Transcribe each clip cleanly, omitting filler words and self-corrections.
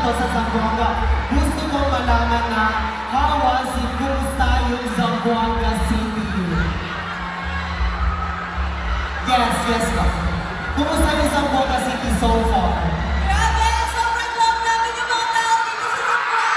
to sa Zamboanga. Gusto ko malaman na how was it, kumusta yung Zamboanga City? Yes po. Kumusta yung Zamboanga City so far? Grabe! Sobrang love namin yung mga tao dito sa Zamboanga!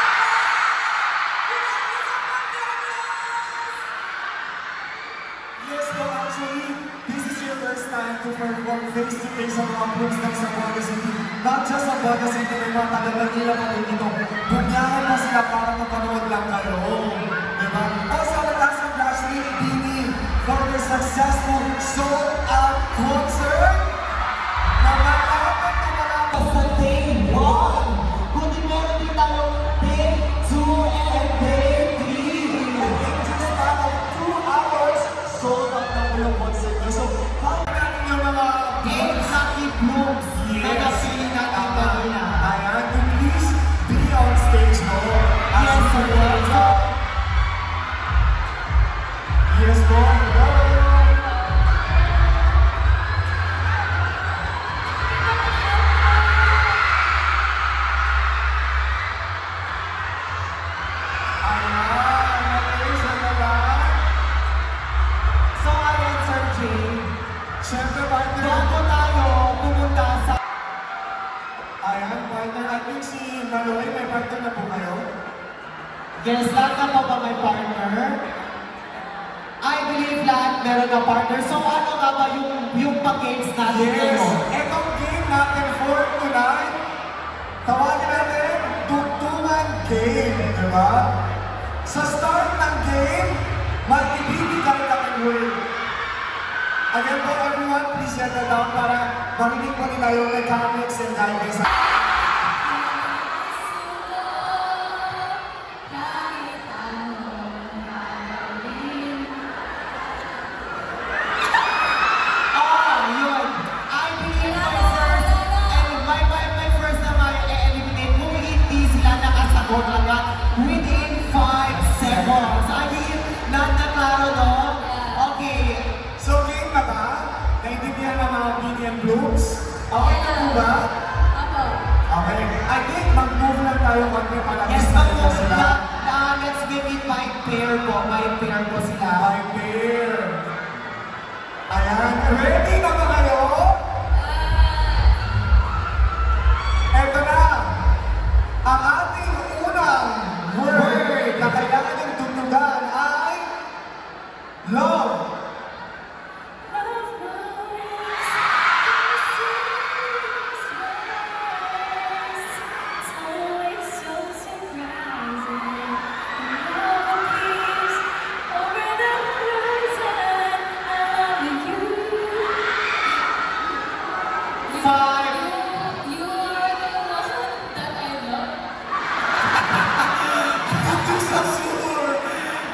Yes po, actually, this is your first time to perform face-to-face sa mga groups ng Zamboanga City. Not just Zamboanga City, may mga taga-Manila pa rin dito. Bumiyahe pa sila para mapanood lang kayo. Diba? Also, last and lastly, Dini, for their successful sold-out concert na malapit na malapit Sa day 1, kundi meron din tayong day 2 and day 3. in just about 2 hours, sold out na po yung concert nyo. So, paano natin yung mga Game Lucky Blooms na napili natin kanina. Ayan, to please be on stage mo. Yes, sir. Yes po. So, ayan, Sir Jay. Siyempre, partner. Bago tayo pumunta sa... Ayan, partner. I think si Maloy, may partner na po kayo. Yes, lahat na po ba may partner? I believe lahat meron na partner. So, ano nga ba yung pag-games natin ngayon? Itong game natin for tonight, tawagin natin Tugtungan Game, di ba? Sa start ng game, mag-ibibigay ka ng word. Again po everyone, please settle down para marinig po nila yung mechanics and guidance. Yun. I believe my first na ma-eliminate kung hindi sila nakasagot agad within 5 seconds. I mean, lahat na klaro, no? Okay. So game na ba? Naintindihan na mga Indian Blooms? Okay na po ba? Apo. Okay. I think mag-move lang tayo konti para Yes, mas makita mag-move sila. na. Let's make it by pair po. By pair po sila. By pair. Ayan. Ready na ba kayo? Eto na. Ang ating unang word na kailangan ng tugtugan ay love. Five. Hindi sa sure.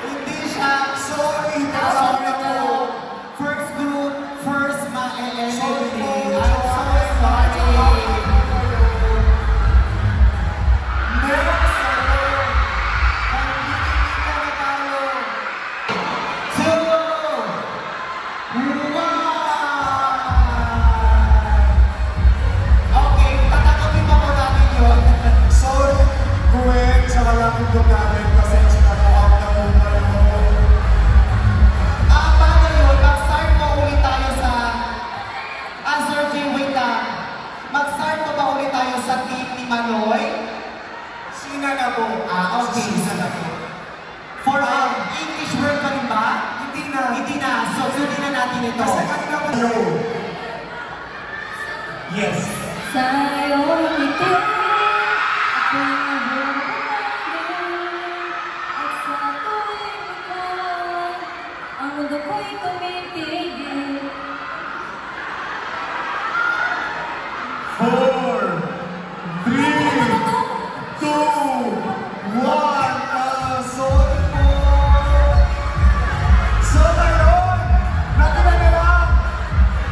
Hindi siya. Sorry. Sorry po. First group, first ma-eliminate. Sorry po. I'm so sorry. Next. Pag-ibigay na tayo. 2, 1. Okay, tatanungin pa po namin yun. Sorry, Gwen, sa malapit ko namin. Pasensya na po out na po kayo. Paano yun? Mag-start po ulit tayo sa... Sir Jay, wait lang. Mag-start po ba ulit tayo sa team ni Manoy? Sina na po. Okay. Sina na po. For English word pa rin ba? Hindi na. Hindi na. So, sundin na natin ito. Kasi kanina po. Yes. Sa'yo ngiti, ako at sa tuwing ikaw, ang mundo ko'y tumitigil. 4, 3, 2, 1. Sorry po. So ngayon, natula na lang.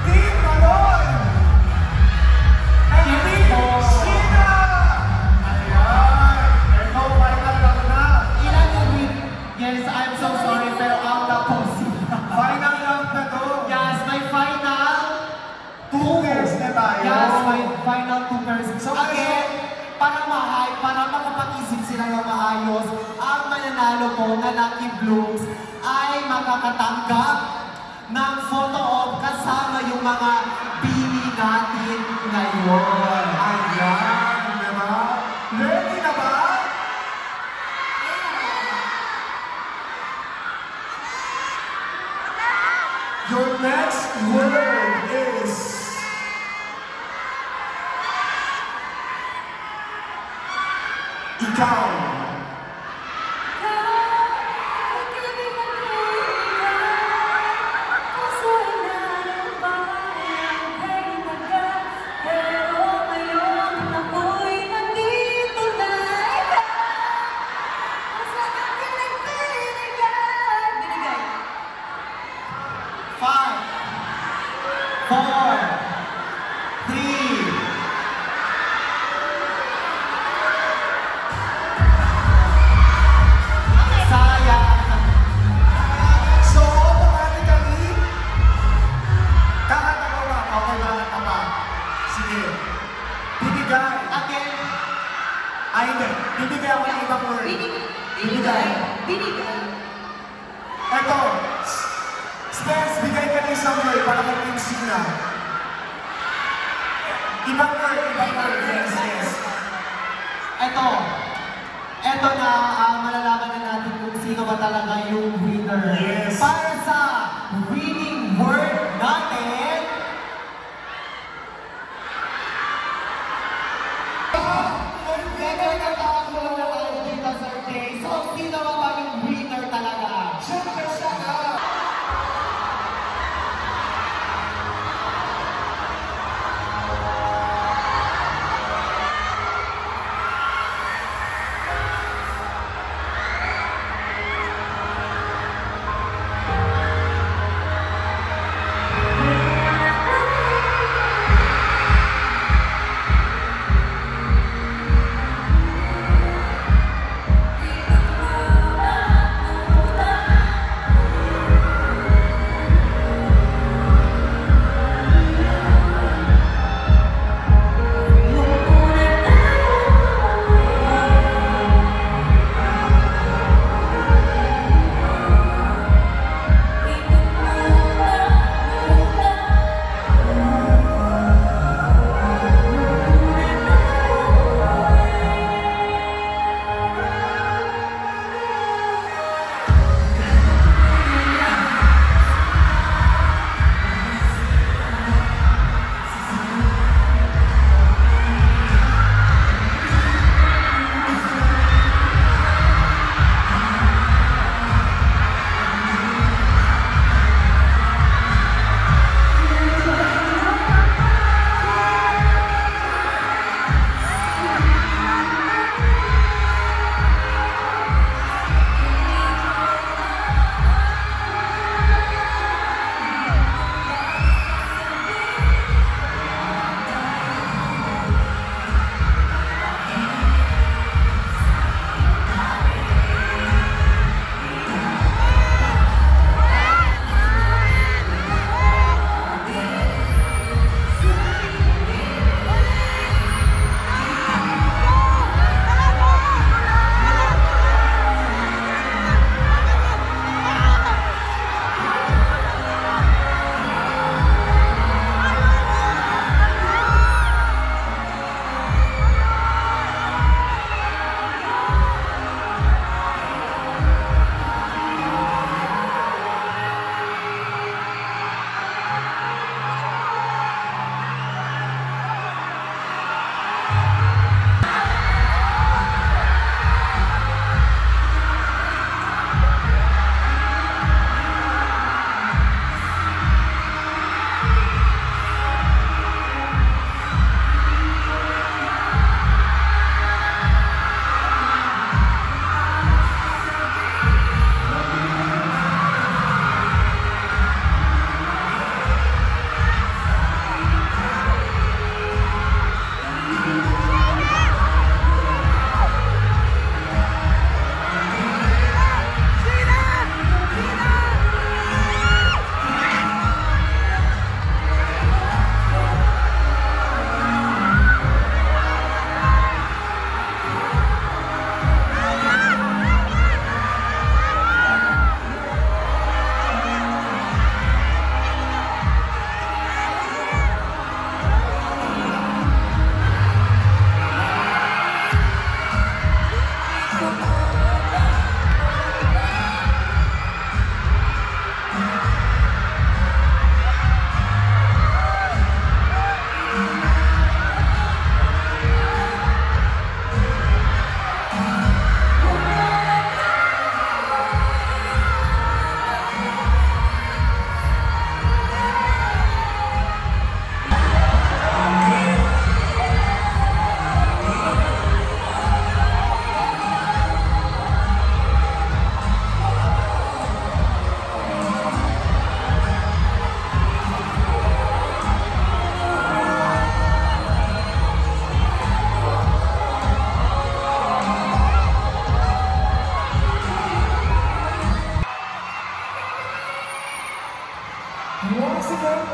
Team Maloy. And Team Sheena. Ayan. Ito, final lang na. Ilan yung win? Yes, I'm so sorry, pero out na po sila. Final round na to. na Lucky Blooms ay makakatanggap ng photo op kasama yung mga bini natin ngayon. Ayan, diba? Ready na ba? Your next word is... Ikaw. Five, four, three. Sayang. So, automatically, kakanta ko ba? Okay, kakanta pa. Sige. Bibigay. Again, Ay, hindi. Bibigay ako ng ibang word. Binigay. Eto. Spence, bigay ka ng isang word para kay Quincy na. Ibang word. Yes, yes. Eto na, malalaman na natin kung sino ba talaga yung winner. Yes. Para sa winning word natin, medyo nagkakagulo na tayo dito, Sir Jay. So, sino ba yung winner talaga? Siyempre siya na.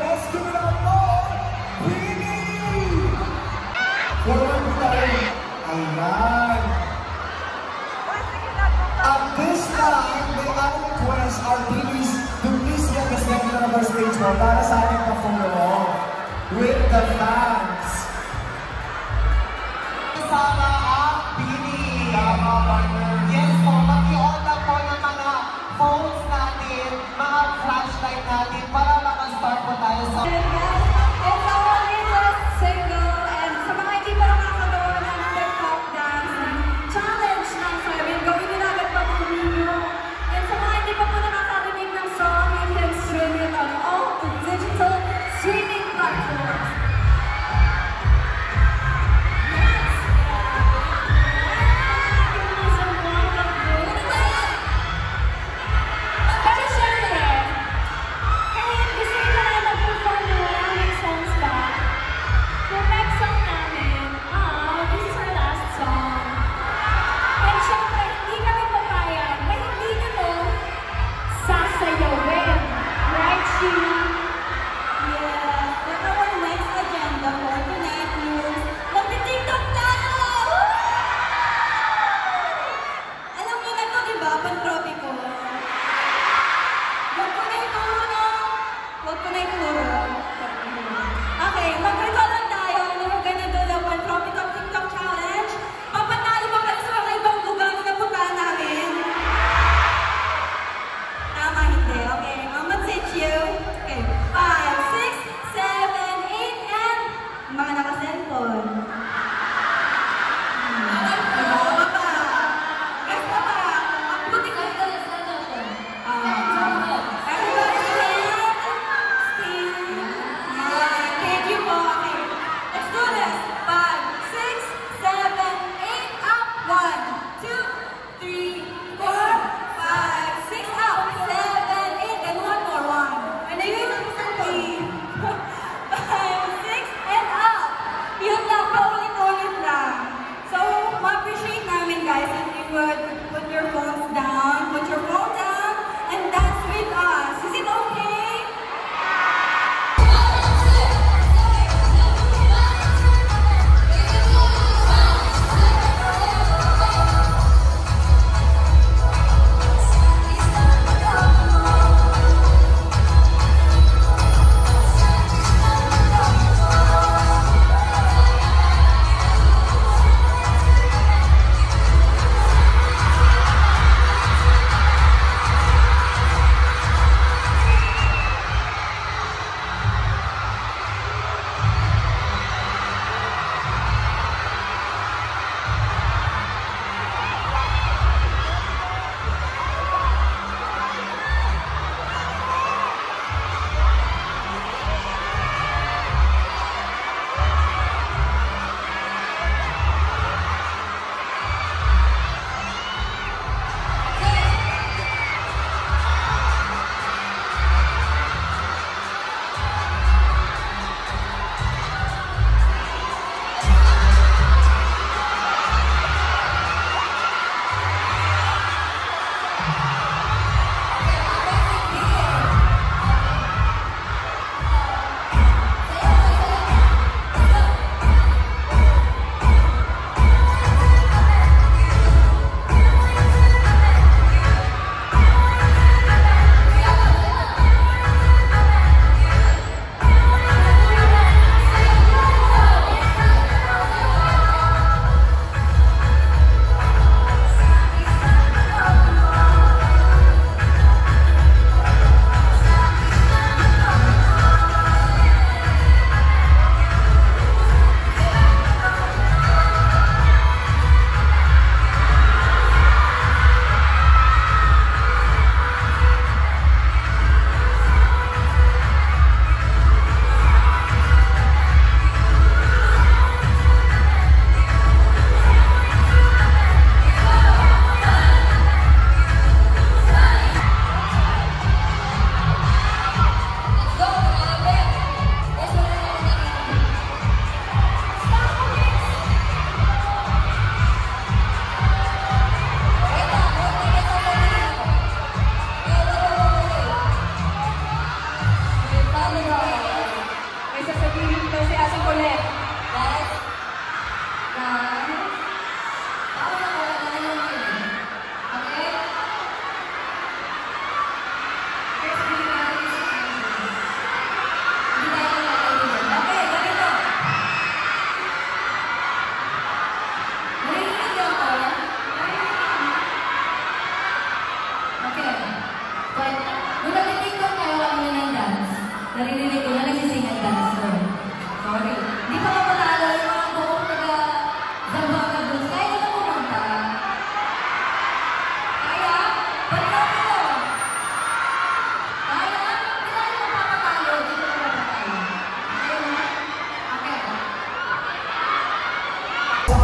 let's give it up for Winnie! Forward po tayo. Ayan. At this time, may I request our teams to please get the center of our stage mo para sa ating pa-follow with the fans. Kasama ang Bini. Tama, partner. Yes po, mag-i-on lang po ng mga phones natin, mga flashlight natin para makastart po tayo sa... It's our latest single, and sa mga hindi pa nakakagawa ng TikTok dance, challenge ng Seven, gawin nyo na agad pa po ninyo. And sa mga hindi pa po nakakarinig ng song, you can stream it on all the digital streaming platforms.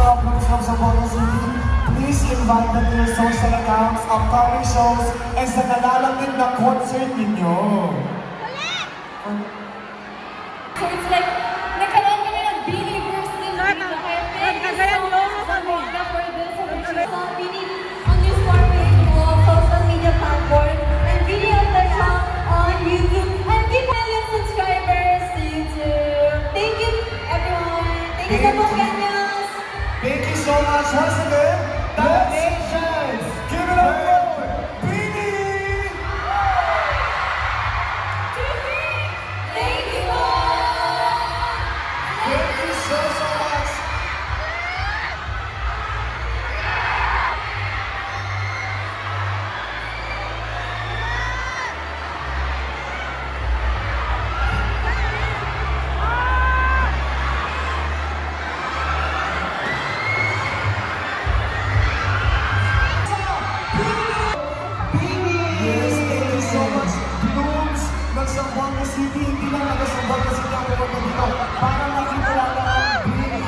mga groups ng Zamboanga City, please invite them to your social accounts, upcoming shows, and sa nalalamig na concert ninyo. So it's like, nagkaroon kami ng believers din dito. Kaya thank you so much, Zamboanga, for this. Bini on this wonderful social media platform and Bini of the Shop on YouTube. And keep million subscribers to YouTube. Thank you, everyone. Thank you, Zamboanganos. Thank you so much once again. Donations! Give it up for Bini! Thank you all. Thank you so much. Yes, thank you so much. Blooms ng Zamboanga City, hindi lang naga Zamboanga City ang pumunta dito. Para makita lang ang Bini.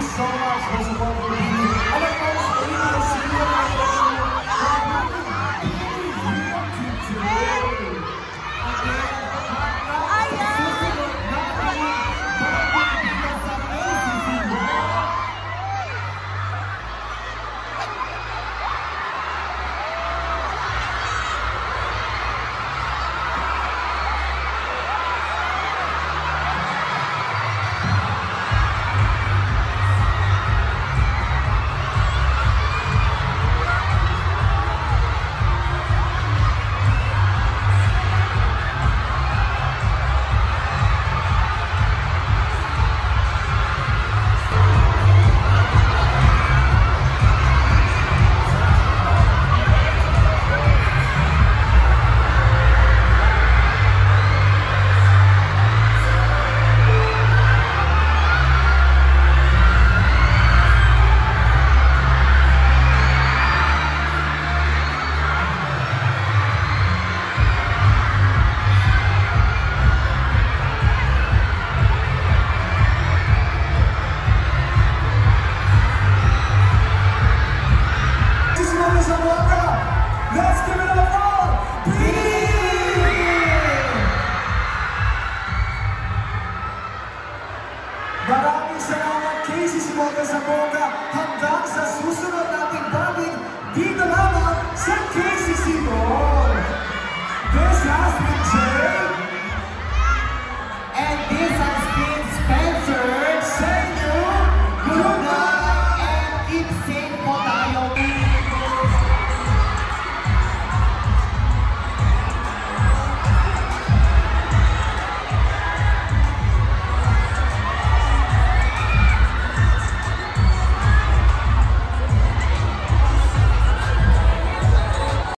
So much for supporting Bini. And of course, Bini, I see you and I bless you. Let's give it up for Bini! Maraming salamat Casey Zamboanga hanggang sa susunod nating banding dito lamang sa KCC Mall. This has been Jay. And this has been Spencer. Saying you Good night and keep safe.